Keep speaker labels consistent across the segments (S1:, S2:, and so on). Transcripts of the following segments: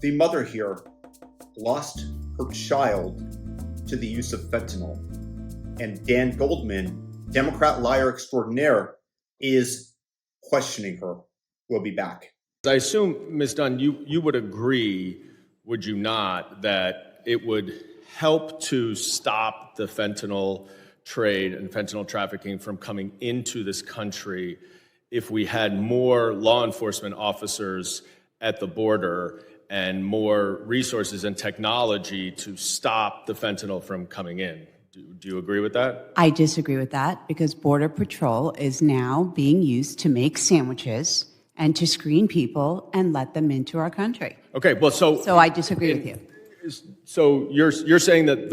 S1: The mother here lost her child to the use of fentanyl. And Dan Goldman, Democrat liar extraordinaire, is questioning her. We'll be back.
S2: I assume, Ms. Dunn, you would agree, would you not, that it would help to stop the fentanyl trade and fentanyl trafficking from coming into this country if we had more law enforcement officers at the border and more resources and technology to stop the fentanyl from coming in? Do you agree with that?
S3: I disagree with that because Border Patrol is now being used to make sandwiches and to screen people and let them into our country.
S2: Okay, well,
S3: so I disagree with you.
S2: So you're saying that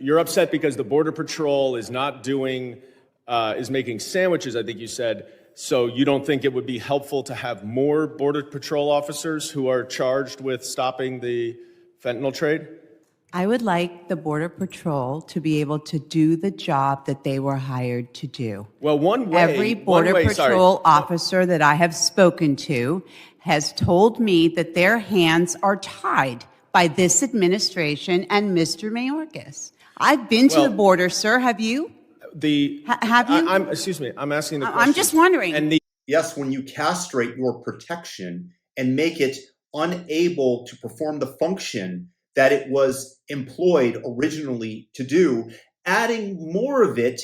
S2: you're upset because the Border Patrol is not doing is making sandwiches, I think you said. So you don't think it would be helpful to have more Border Patrol officers who are charged with stopping the fentanyl trade?
S3: I would like the Border Patrol to be able to do the job that they were hired to do.
S2: Well,
S3: every Border Patrol officer that I have spoken to has told me that their hands are tied by this administration and Mr. Mayorkas. I've been to the border, sir. Have you? Have you?
S2: Excuse me. I'm asking the question.
S3: I'm just wondering.
S1: Yes, when you castrate your protection and make it unable to perform the function that it was employed originally to do, adding more of it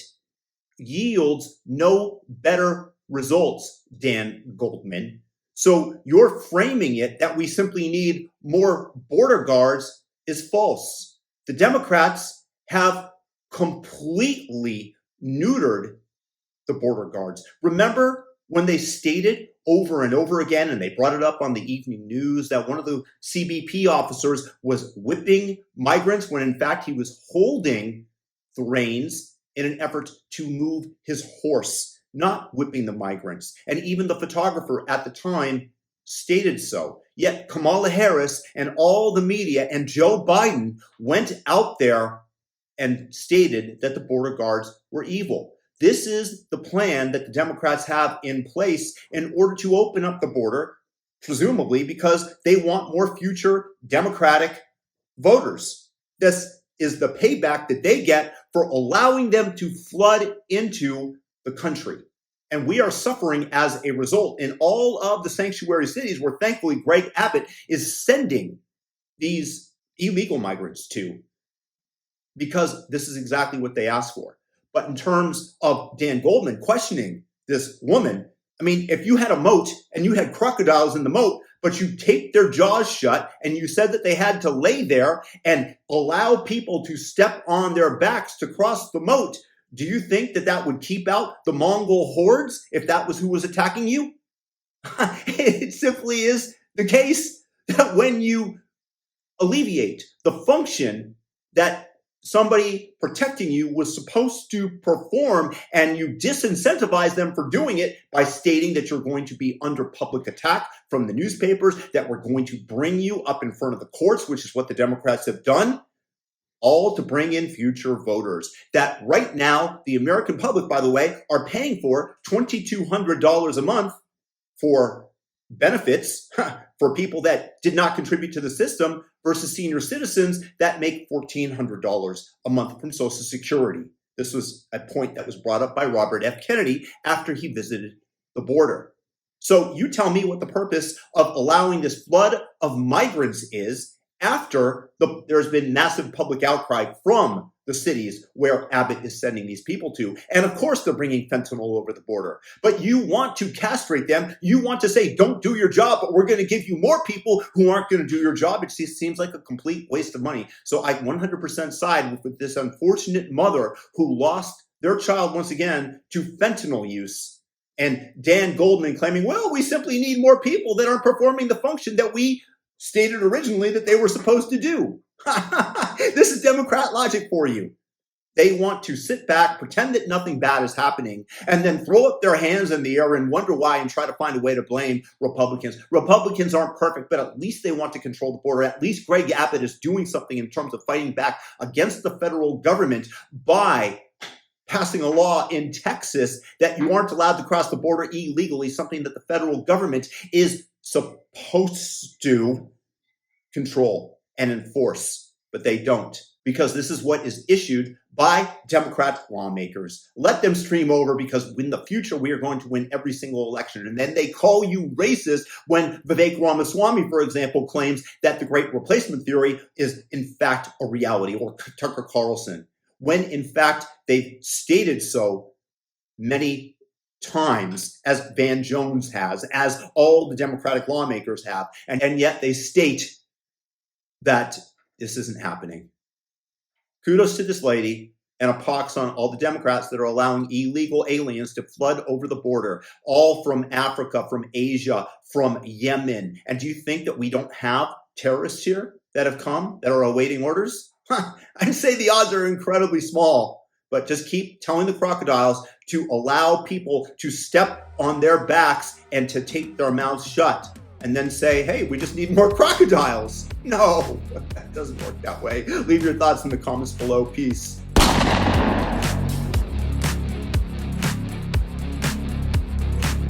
S1: yields no better results, Dan Goldman. So you're framing it that we simply need more border guards is false. The Democrats have completely neutered the border guards. Remember when they stated over and over again, and they brought it up on the evening news, that one of the CBP officers was whipping migrants when in fact he was holding the reins in an effort to move his horse, not whipping the migrants. And even the photographer at the time stated so. Yet Kamala Harris and all the media and Joe Biden went out there and stated that the border guards were evil. This is the plan that the Democrats have in place in order to open up the border, presumably because they want more future Democratic voters. This is the payback that they get for allowing them to flood into the country. And we are suffering as a result in all of the sanctuary cities where thankfully Greg Abbott is sending these illegal migrants to, because this is exactly what they asked for. But in terms of Dan Goldman questioning this woman, I mean, if you had a moat and you had crocodiles in the moat, but you taped their jaws shut and you said that they had to lay there and allow people to step on their backs to cross the moat, do you think that that would keep out the Mongol hordes if that was who was attacking you? It simply is the case that when you alleviate the function that somebody protecting you was supposed to perform, and you disincentivize them for doing it by stating that you're going to be under public attack from the newspapers, that we're going to bring you up in front of the courts, which is what the Democrats have done, all to bring in future voters. That right now, the American public, by the way, are paying for $2,200 a month for benefits for people that did not contribute to the system versus senior citizens that make $1,400 a month from Social Security. This was a point that was brought up by Robert F. Kennedy after he visited the border. So you tell me what the purpose of allowing this flood of migrants is after there's been massive public outcry from the cities where Abbott is sending these people to. And of course, they're bringing fentanyl over the border. But you want to castrate them. You want to say, don't do your job, but we're going to give you more people who aren't going to do your job. It seems like a complete waste of money. So I 100% side with this unfortunate mother who lost their child once again to fentanyl use. And Dan Goldman claiming, well, we simply need more people that aren't performing the function that we stated originally that they were supposed to do. This is Democrat logic for you. They want to sit back, pretend that nothing bad is happening, and then throw up their hands in the air and wonder why and try to find a way to blame Republicans. Republicans aren't perfect, but at least they want to control the border. At least Greg Abbott is doing something in terms of fighting back against the federal government by passing a law in Texas that you aren't allowed to cross the border illegally, something that the federal government is supposed to control and enforce, but they don't, because this is what is issued by Democrat lawmakers. Let them stream over, because in the future we are going to win every single election. And then they call you racist when Vivek Ramaswamy, for example, claims that the Great Replacement Theory is in fact a reality, or Tucker Carlson, when in fact they've stated so many times, as Van Jones has, as all the Democratic lawmakers have, and yet they state that this isn't happening. Kudos to this lady, and a pox on all the Democrats that are allowing illegal aliens to flood over the border, all from Africa, from Asia, from Yemen. And do you think that we don't have terrorists here that have come, that are awaiting orders? I'd say the odds are incredibly small, but just keep telling the crocodiles to allow people to step on their backs and to tape their mouths shut, and then say, hey, we just need more crocodiles. No, that doesn't work that way. Leave your thoughts in the comments below. Peace.